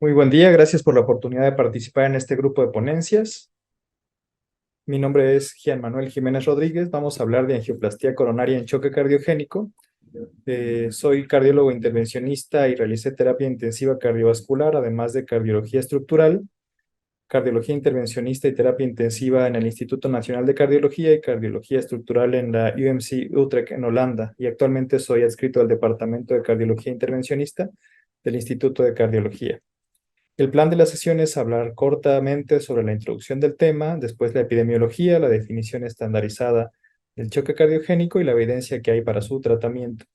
Muy buen día, gracias por la oportunidad de participar en este grupo de ponencias. Mi nombre es Gian Manuel Jiménez Rodríguez. Vamos a hablar de angioplastia coronaria en choque cardiogénico. Soy cardiólogo intervencionista y realicé terapia intensiva cardiovascular, además de cardiología estructural, cardiología intervencionista y terapia intensiva en el Instituto Nacional de Cardiología y cardiología estructural en la UMC Utrecht en Holanda. Y actualmente soy adscrito al Departamento de Cardiología Intervencionista del Instituto de Cardiología. El plan de la sesión es hablar cortamente sobre la introducción del tema, después la epidemiología, la definición estandarizada del choque cardiogénico y la evidencia que hay para su tratamiento.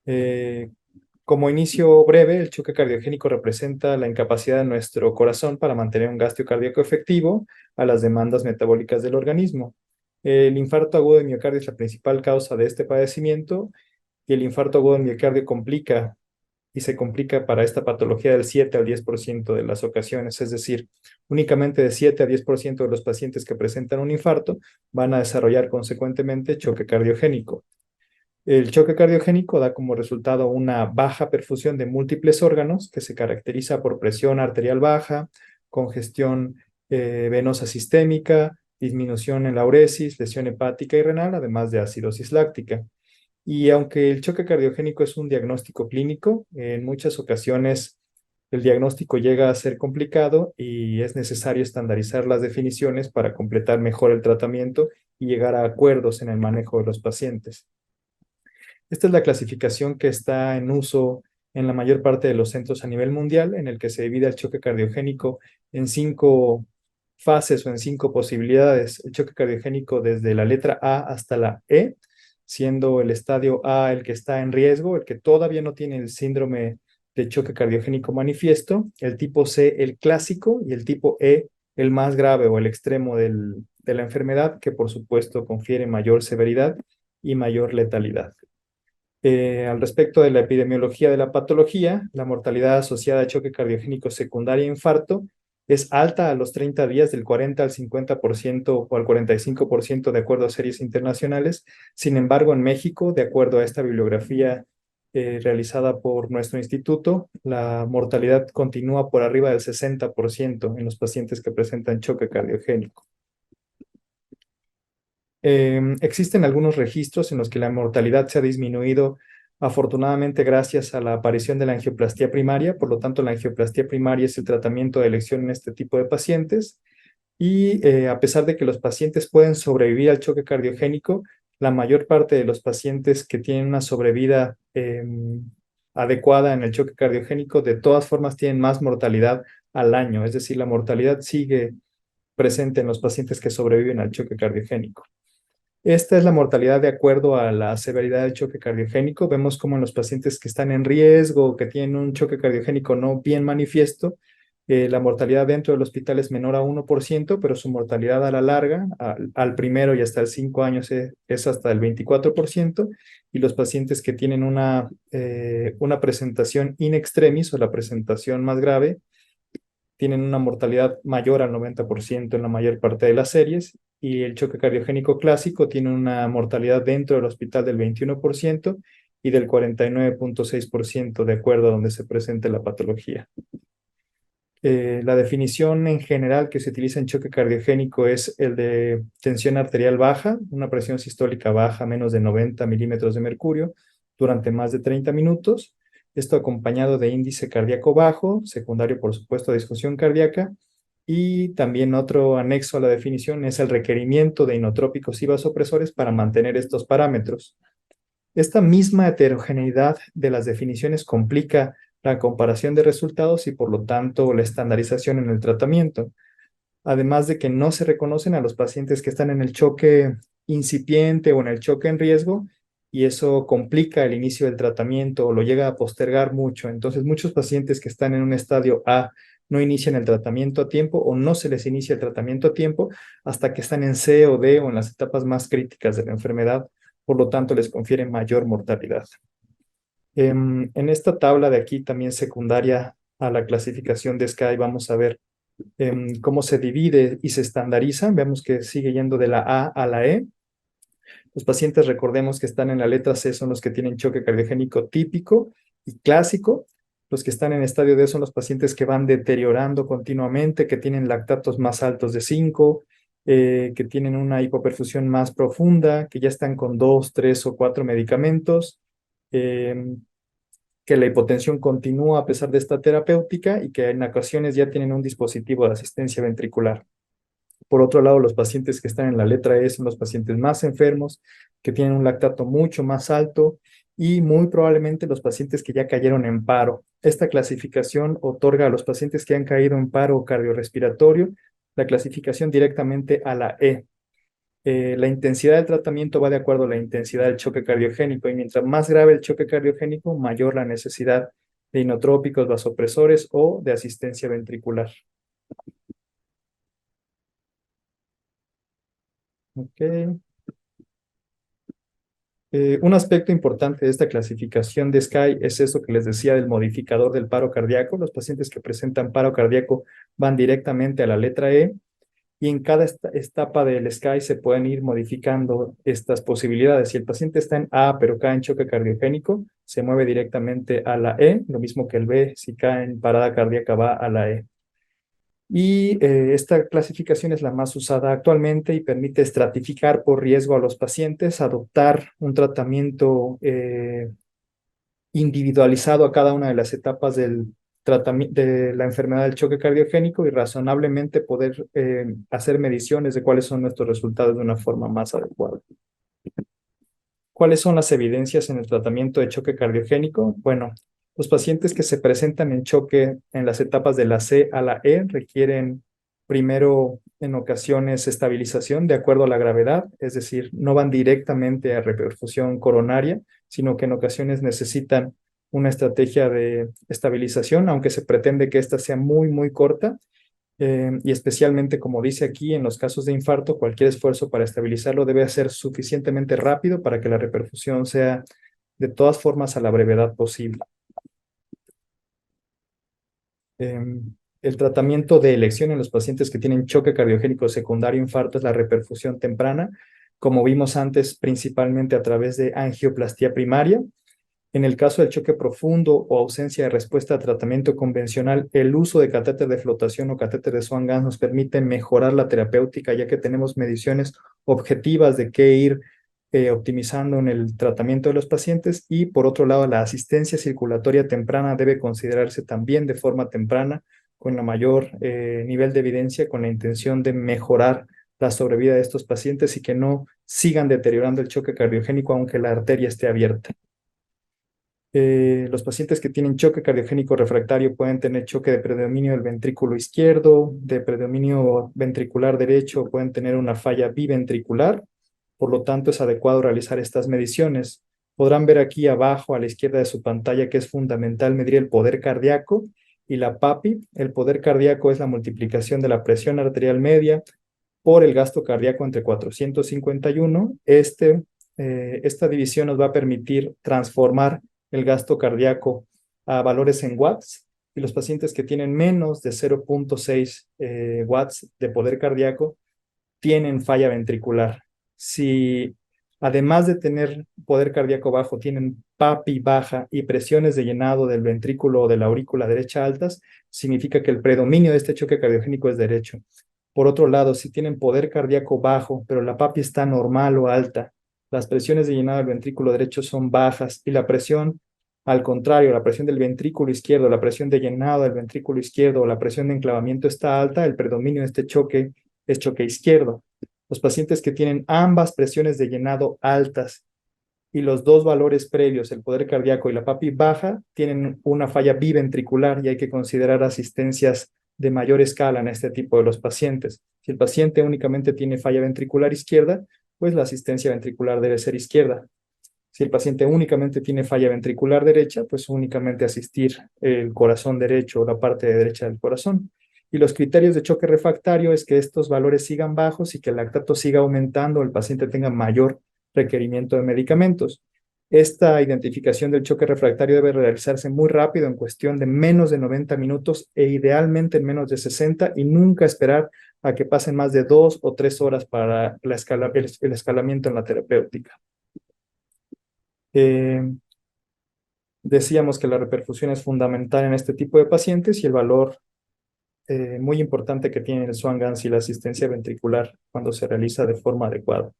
Eh, Como inicio breve, el choque cardiogénico representa la incapacidad de nuestro corazón para mantener un gasto cardíaco efectivo a las demandas metabólicas del organismo. El infarto agudo de miocardio es la principal causa de este padecimiento y el infarto agudo de miocardio se complica para esta patología del 7 al 10% de las ocasiones, es decir, únicamente de 7 a 10% de los pacientes que presentan un infarto van a desarrollar consecuentemente choque cardiogénico. El choque cardiogénico da como resultado una baja perfusión de múltiples órganos que se caracteriza por presión arterial baja, congestión venosa sistémica, disminución en la uresis, lesión hepática y renal, además de acidosis láctica. Y aunque el choque cardiogénico es un diagnóstico clínico, en muchas ocasiones el diagnóstico llega a ser complicado y es necesario estandarizar las definiciones para completar mejor el tratamiento y llegar a acuerdos en el manejo de los pacientes. Esta es la clasificación que está en uso en la mayor parte de los centros a nivel mundial, en el que se divide el choque cardiogénico en 5 fases o en 5 posibilidades. El choque cardiogénico desde la letra A hasta la E, siendo el estadio A el que está en riesgo, el que todavía no tiene el síndrome de choque cardiogénico manifiesto, el tipo C el clásico y el tipo E el más grave o el extremo de la enfermedad, que por supuesto confiere mayor severidad y mayor letalidad. Al respecto de la epidemiología de la patología, la mortalidad asociada a choque cardiogénico secundario e infarto es alta a los 30 días del 40 al 50% o al 45% de acuerdo a series internacionales. Sin embargo, en México, de acuerdo a esta bibliografía realizada por nuestro instituto, la mortalidad continúa por arriba del 60% en los pacientes que presentan choque cardiogénico. Existen algunos registros en los que la mortalidad se ha disminuido afortunadamente gracias a la aparición de la angioplastía primaria. Por lo tanto, la angioplastía primaria es el tratamiento de elección en este tipo de pacientes. Y a pesar de que los pacientes pueden sobrevivir al choque cardiogénico, la mayor parte de los pacientes que tienen una sobrevida adecuada en el choque cardiogénico, de todas formas tienen más mortalidad al año. Es decir, la mortalidad sigue presente en los pacientes que sobreviven al choque cardiogénico. Esta es la mortalidad de acuerdo a la severidad del choque cardiogénico. Vemos como en los pacientes que están en riesgo, que tienen un choque cardiogénico no bien manifiesto, la mortalidad dentro del hospital es menor a 1%, pero su mortalidad a la larga, al primero y hasta el 5 años, es hasta el 24%, y los pacientes que tienen una presentación in extremis o la presentación más grave, tienen una mortalidad mayor al 90% en la mayor parte de las series, y el choque cardiogénico clásico tiene una mortalidad dentro del hospital del 21% y del 49,6% de acuerdo a donde se presente la patología. La definición en general que se utiliza en choque cardiogénico es el de tensión arterial baja, una presión sistólica baja, menos de 90 milímetros de mercurio, durante más de 30 minutos. Esto acompañado de índice cardíaco bajo, secundario por supuesto a disfunción cardíaca. Y también otro anexo a la definición es el requerimiento de inotrópicos y vasopresores para mantener estos parámetros. Esta misma heterogeneidad de las definiciones complica la comparación de resultados y por lo tanto la estandarización en el tratamiento, además de que no se reconocen a los pacientes que están en el choque incipiente o en el choque en riesgo, y eso complica el inicio del tratamiento o lo llega a postergar mucho. Entonces, muchos pacientes que están en un estadio A no inician el tratamiento a tiempo o no se les inicia el tratamiento a tiempo hasta que están en C o D o en las etapas más críticas de la enfermedad, por lo tanto les confiere mayor mortalidad. En esta tabla de aquí, también secundaria a la clasificación de SCAI, vamos a ver cómo se divide y se estandariza. Vemos que sigue yendo de la A a la E. Los pacientes, recordemos que están en la letra C, son los que tienen choque cardiogénico típico y clásico. Los que están en estadio D son los pacientes que van deteriorando continuamente, que tienen lactatos más altos de 5, que tienen una hipoperfusión más profunda, que ya están con 2, 3 o 4 medicamentos, eh, que la hipotensión continúa a pesar de esta terapéutica y que en ocasiones ya tienen un dispositivo de asistencia ventricular. Por otro lado, los pacientes que están en la letra E son los pacientes más enfermos, que tienen un lactato mucho más alto y muy probablemente los pacientes que ya cayeron en paro. Esta clasificación otorga a los pacientes que han caído en paro cardiorrespiratorio la clasificación directamente a la E. La intensidad del tratamiento va de acuerdo a la intensidad del choque cardiogénico y mientras más grave el choque cardiogénico, mayor la necesidad de inotrópicos, vasopresores o de asistencia ventricular. Ok. Un aspecto importante de esta clasificación de SCAI es eso que les decía del modificador del paro cardíaco. Los pacientes que presentan paro cardíaco van directamente a la letra E y en cada etapa del SCAI se pueden ir modificando estas posibilidades. Si el paciente está en A pero cae en choque cardiogénico, se mueve directamente a la E, lo mismo que el B, si cae en parada cardíaca va a la E. Y esta clasificación es la más usada actualmente y permite estratificar por riesgo a los pacientes, adoptar un tratamiento individualizado a cada una de las etapas del de la enfermedad del choque cardiogénico y razonablemente poder hacer mediciones de cuáles son nuestros resultados de una forma más adecuada. ¿Cuáles son las evidencias en el tratamiento de choque cardiogénico? Bueno, los pacientes que se presentan en choque en las etapas de la C a la E requieren primero en ocasiones estabilización de acuerdo a la gravedad, es decir, no van directamente a reperfusión coronaria, sino que en ocasiones necesitan una estrategia de estabilización, aunque se pretende que ésta sea muy, muy corta. Y especialmente, como dice aquí, en los casos de infarto, cualquier esfuerzo para estabilizarlo debe ser suficientemente rápido para que la reperfusión sea de todas formas a la brevedad posible. El tratamiento de elección en los pacientes que tienen choque cardiogénico secundario infarto es la reperfusión temprana, como vimos antes, principalmente a través de angioplastía primaria. En el caso del choque profundo o ausencia de respuesta a tratamiento convencional, el uso de catéter de flotación o catéter de Swan-Ganz nos permite mejorar la terapéutica, ya que tenemos mediciones objetivas de qué ir optimizando en el tratamiento de los pacientes. Y por otro lado, la asistencia circulatoria temprana debe considerarse también de forma temprana, con la mayor nivel de evidencia, con la intención de mejorar la sobrevida de estos pacientes y que no sigan deteriorando el choque cardiogénico aunque la arteria esté abierta. Los pacientes que tienen choque cardiogénico refractario pueden tener choque de predominio del ventrículo izquierdo, de predominio ventricular derecho, pueden tener una falla biventricular. Por lo tanto, es adecuado realizar estas mediciones. Podrán ver aquí abajo a la izquierda de su pantalla que es fundamental medir el poder cardíaco y la PAPI. El poder cardíaco es la multiplicación de la presión arterial media por el gasto cardíaco entre 451. Esta división nos va a permitir transformar el gasto cardíaco a valores en watts y los pacientes que tienen menos de 0.6 watts de poder cardíaco tienen falla ventricular. Si además de tener poder cardíaco bajo, tienen PAPI baja y presiones de llenado del ventrículo o de la aurícula derecha altas, significa que el predominio de este choque cardiogénico es derecho. Por otro lado, si tienen poder cardíaco bajo, pero la PAPI está normal o alta, las presiones de llenado del ventrículo derecho son bajas y la presión, al contrario, la presión del ventrículo izquierdo, la presión de llenado del ventrículo izquierdo o la presión de enclavamiento está alta, el predominio de este choque es choque izquierdo. Los pacientes que tienen ambas presiones de llenado altas y los dos valores previos, el poder cardíaco y la PAPI baja, tienen una falla biventricular y hay que considerar asistencias de mayor escala en este tipo de los pacientes. Si el paciente únicamente tiene falla ventricular izquierda, pues la asistencia ventricular debe ser izquierda. Si el paciente únicamente tiene falla ventricular derecha, pues únicamente asistir el corazón derecho o la parte derecha del corazón. Y los criterios de choque refractario es que estos valores sigan bajos y que el lactato siga aumentando, el paciente tenga mayor requerimiento de medicamentos. Esta identificación del choque refractario debe realizarse muy rápido, en cuestión de menos de 90 minutos e idealmente en menos de 60 y nunca esperar a que pasen más de 2 o 3 horas para el escalamiento en la terapéutica. Decíamos que la reperfusión es fundamental en este tipo de pacientes y el valor muy importante que tiene el Swan-Ganz y la asistencia ventricular cuando se realiza de forma adecuada.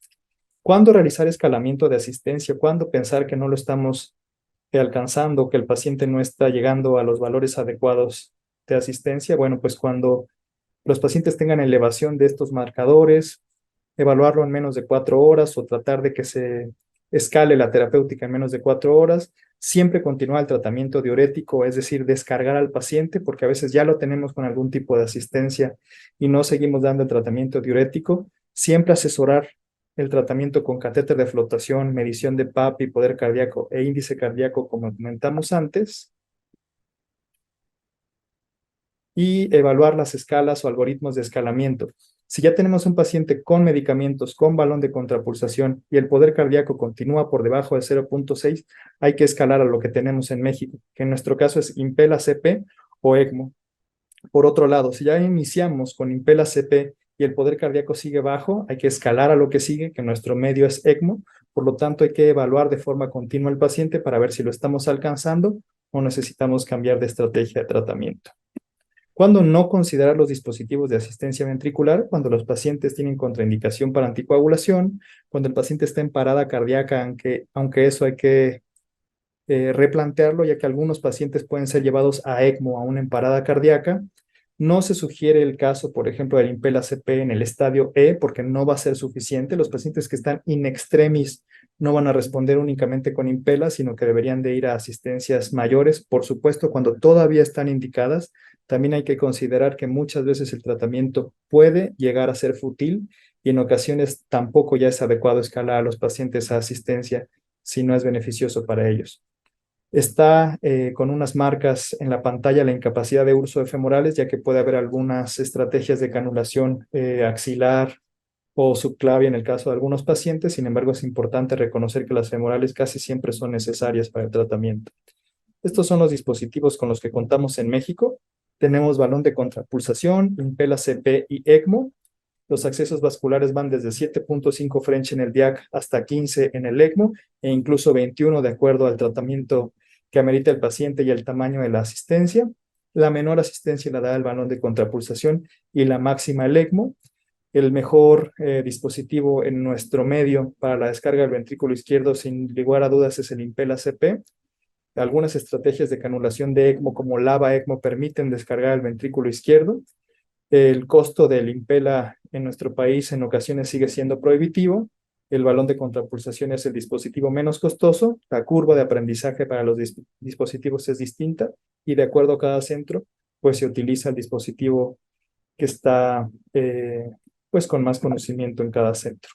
¿Cuándo realizar escalamiento de asistencia? ¿Cuándo pensar que no lo estamos alcanzando, que el paciente no está llegando a los valores adecuados de asistencia? Bueno, pues cuando los pacientes tengan elevación de estos marcadores, evaluarlo en menos de 4 horas o tratar de que se escale la terapéutica en menos de 4 horas. Siempre continuar el tratamiento diurético, es decir, descargar al paciente, porque a veces ya lo tenemos con algún tipo de asistencia y no seguimos dando el tratamiento diurético. Siempre asesorar el tratamiento con catéter de flotación, medición de PAPI, poder cardíaco e índice cardíaco, como comentamos antes, y evaluar las escalas o algoritmos de escalamiento. Si ya tenemos un paciente con medicamentos, con balón de contrapulsación y el poder cardíaco continúa por debajo de 0.6, hay que escalar a lo que tenemos en México, que en nuestro caso es Impela CP o ECMO. Por otro lado, si ya iniciamos con Impela CP y el poder cardíaco sigue bajo, hay que escalar a lo que sigue, que nuestro medio es ECMO. Por lo tanto, hay que evaluar de forma continua al paciente para ver si lo estamos alcanzando o necesitamos cambiar de estrategia de tratamiento. ¿Cuándo no considerar los dispositivos de asistencia ventricular? Cuando los pacientes tienen contraindicación para anticoagulación, cuando el paciente está en parada cardíaca, aunque eso hay que replantearlo, ya que algunos pacientes pueden ser llevados a ECMO, aún en parada cardíaca. No se sugiere el caso, por ejemplo, del Impela CP en el estadio E, porque no va a ser suficiente. Los pacientes que están in extremis no van a responder únicamente con Impela, sino que deberían de ir a asistencias mayores. Por supuesto, cuando todavía están indicadas, también hay que considerar que muchas veces el tratamiento puede llegar a ser fútil y en ocasiones tampoco ya es adecuado escalar a los pacientes a asistencia si no es beneficioso para ellos. Está con unas marcas en la pantalla la incapacidad de uso de femorales, ya que puede haber algunas estrategias de canulación axilar o subclavia en el caso de algunos pacientes. Sin embargo, es importante reconocer que las femorales casi siempre son necesarias para el tratamiento. Estos son los dispositivos con los que contamos en México. Tenemos balón de contrapulsación, Impela CP y ECMO. Los accesos vasculares van desde 7.5 French en el DIAC hasta 15 en el ECMO e incluso 21 de acuerdo al tratamiento que amerita el paciente y el tamaño de la asistencia. La menor asistencia la da el balón de contrapulsación y la máxima el ECMO. El mejor dispositivo en nuestro medio para la descarga del ventrículo izquierdo, sin lugar a dudas, es el Impela CP. Algunas estrategias de canulación de ECMO como LAVA ECMO permiten descargar el ventrículo izquierdo. El costo del Impela en nuestro país en ocasiones sigue siendo prohibitivo. El balón de contrapulsación es el dispositivo menos costoso. La curva de aprendizaje para los dispositivos es distinta y de acuerdo a cada centro, pues se utiliza el dispositivo que está pues con más conocimiento en cada centro.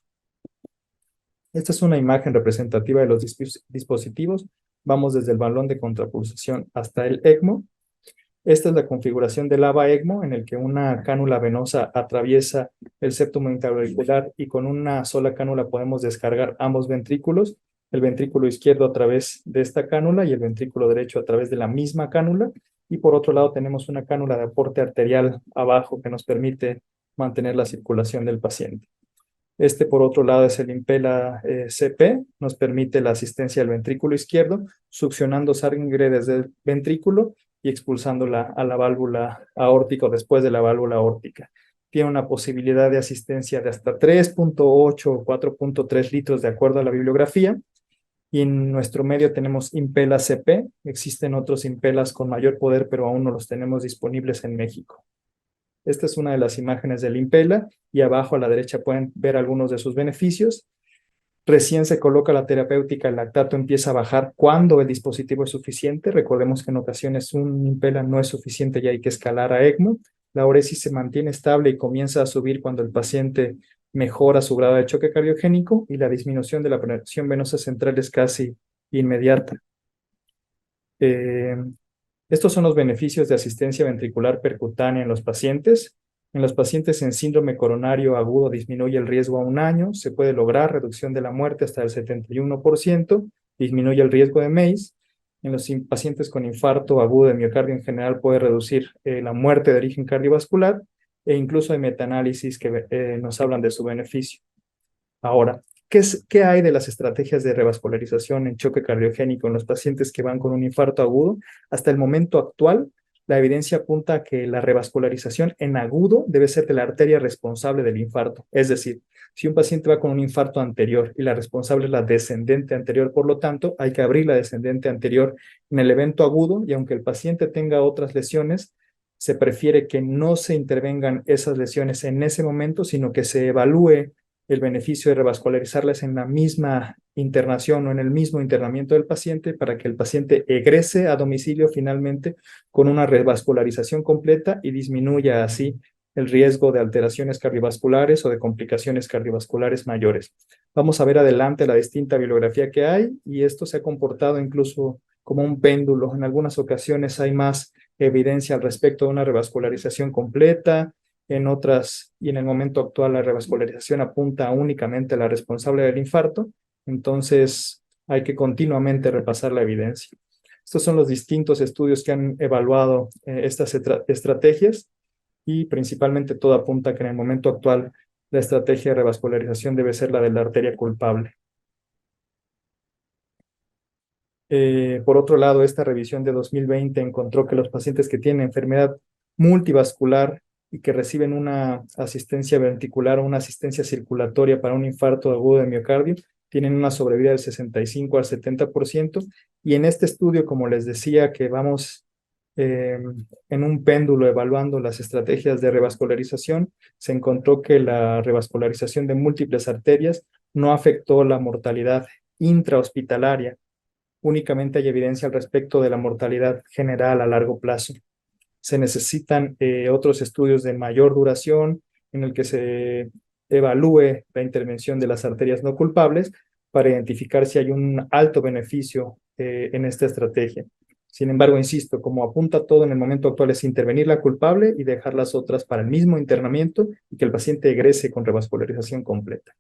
Esta es una imagen representativa de los dispositivos. Vamos desde el balón de contrapulsación hasta el ECMO. Esta es la configuración del AVA ECMO, en el que una cánula venosa atraviesa el septum intraauricular y con una sola cánula podemos descargar ambos ventrículos, el ventrículo izquierdo a través de esta cánula y el ventrículo derecho a través de la misma cánula. Y por otro lado tenemos una cánula de aporte arterial abajo que nos permite mantener la circulación del paciente. Este, por otro lado, es el Impela CP, nos permite la asistencia al ventrículo izquierdo, succionando sangre desde el ventrículo y expulsándola a la válvula aórtica o después de la válvula aórtica. Tiene una posibilidad de asistencia de hasta 3.8 o 4.3 litros de acuerdo a la bibliografía. Y en nuestro medio tenemos Impela CP. Existen otros Impelas con mayor poder, pero aún no los tenemos disponibles en México. Esta es una de las imágenes del Impela y abajo a la derecha pueden ver algunos de sus beneficios. Recién se coloca la terapéutica, el lactato empieza a bajar cuando el dispositivo es suficiente. Recordemos que en ocasiones un Impela no es suficiente y hay que escalar a ECMO. La uresis se mantiene estable y comienza a subir cuando el paciente mejora su grado de choque cardiogénico y la disminución de la presión venosa central es casi inmediata. Estos son los beneficios de asistencia ventricular percutánea en los pacientes. En los pacientes en síndrome coronario agudo disminuye el riesgo a 1 año, se puede lograr reducción de la muerte hasta el 71%, disminuye el riesgo de MACE. En los pacientes con infarto agudo de miocardio en general puede reducir la muerte de origen cardiovascular e incluso hay metaanálisis que nos hablan de su beneficio. Ahora, ¿Qué hay de las estrategias de revascularización en choque cardiogénico en los pacientes que van con un infarto agudo? Hasta el momento actual, la evidencia apunta a que la revascularización en agudo debe ser de la arteria responsable del infarto. Es decir, si un paciente va con un infarto anterior y la responsable es la descendente anterior, por lo tanto, hay que abrir la descendente anterior en el evento agudo y aunque el paciente tenga otras lesiones, se prefiere que no se intervengan esas lesiones en ese momento, sino que se evalúe el beneficio de revascularizarlas en la misma internación o en el mismo internamiento del paciente para que el paciente egrese a domicilio finalmente con una revascularización completa y disminuya así el riesgo de alteraciones cardiovasculares o de complicaciones cardiovasculares mayores. Vamos a ver adelante la distinta bibliografía que hay y esto se ha comportado incluso como un péndulo. En algunas ocasiones hay más evidencia al respecto de una revascularización completa, en otras, y en el momento actual la revascularización apunta únicamente a la responsable del infarto, entonces hay que continuamente repasar la evidencia. Estos son los distintos estudios que han evaluado estas estrategias y principalmente todo apunta a que en el momento actual la estrategia de revascularización debe ser la de la arteria culpable. Por otro lado, esta revisión de 2020 encontró que los pacientes que tienen enfermedad multivascular y que reciben una asistencia ventricular o una asistencia circulatoria para un infarto agudo de miocardio tienen una sobrevida del 65 al 70%. Y en este estudio, como les decía, que vamos en un péndulo evaluando las estrategias de revascularización, se encontró que la revascularización de múltiples arterias no afectó la mortalidad intrahospitalaria. Únicamente hay evidencia al respecto de la mortalidad general a largo plazo. Se necesitan otros estudios de mayor duración en el que se evalúe la intervención de las arterias no culpables para identificar si hay un alto beneficio en esta estrategia. Sin embargo, insisto, como apunta todo en el momento actual es intervenir la culpable y dejar las otras para el mismo internamiento y que el paciente egrese con revascularización completa.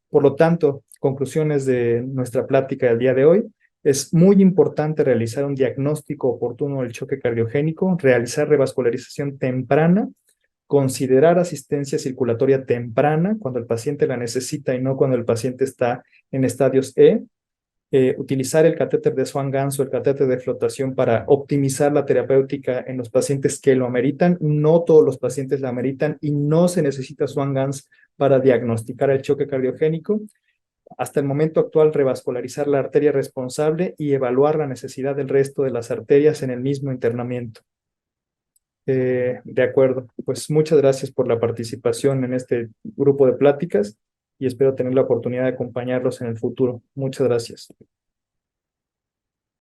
Por lo tanto, conclusiones de nuestra plática del día de hoy. Es muy importante realizar un diagnóstico oportuno del choque cardiogénico, realizar revascularización temprana, considerar asistencia circulatoria temprana cuando el paciente la necesita y no cuando el paciente está en estadios utilizar el catéter de Swan-Ganz o el catéter de flotación para optimizar la terapéutica en los pacientes que lo ameritan. No todos los pacientes la ameritan y no se necesita Swan-Ganz para diagnosticar el choque cardiogénico. Hasta el momento actual, revascularizar la arteria responsable y evaluar la necesidad del resto de las arterias en el mismo internamiento. De acuerdo, pues muchas gracias por la participación en este grupo de pláticas y espero tener la oportunidad de acompañarlos en el futuro. Muchas gracias.